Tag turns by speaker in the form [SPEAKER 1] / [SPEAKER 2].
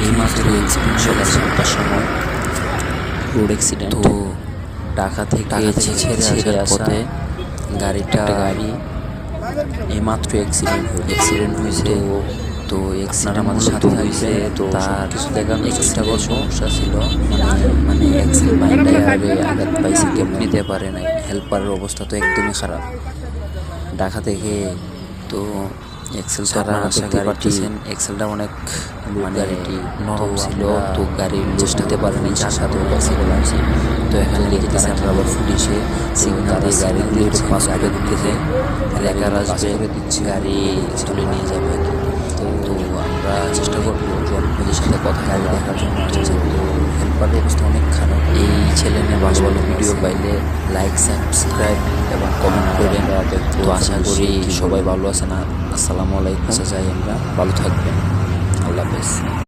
[SPEAKER 1] এইমাত্র সকাল 7টার সময় রোড অ্যাক্সিডেন্ট। তো ঢাকা থেকে ছেড়ে পথে গাড়ি এইমাত্র অ্যাক্সিডেন্ট হয়েছে। তো অ্যাক্সিডেন্ট আমাদের সাথে হয়েছে। তো তার কিছু দেখানোর চেষ্টা করবো। সমস্যা ছিল, মানে এক্সেল বাইকটা আঘাত পাইছে, কেমন নিতে পারে নাই। হেল্পারের অবস্থা তো একদমই খারাপ ঢাকা থেকে। তো এক্সেল ছাড়া দেখতে পাচ্ছেন, এক্সেলটা অনেক গাড়িটি নরম ছিল। তো গাড়ির চেষ্টাতে পারেনি, যার সাথে লাগছে। তো এখানে দেখতেছি আমরা আবার পুলিশে সিগনাল দিয়ে গাড়িগুলি পাস করে দিতেছে, এলাকার আসবে, গাড়ি তুলে নিয়ে যাবে। তো আমরা চেষ্টা করবো জনপ্রতির সাথে কথা দেখার জন্য। তো হেল্পারের অবস্থা অনেক খারাপ। এই ছেলে নিয়ে ভালো ভালো ভিডিও পাইলে লাইক, সাবস্ক্রাইব এবং কমেন্ট করেন। তো আশা করি সবাই ভালো আছেন। আসসালামু আলাইকুম, চাই আমরা ভালো থাকবেন।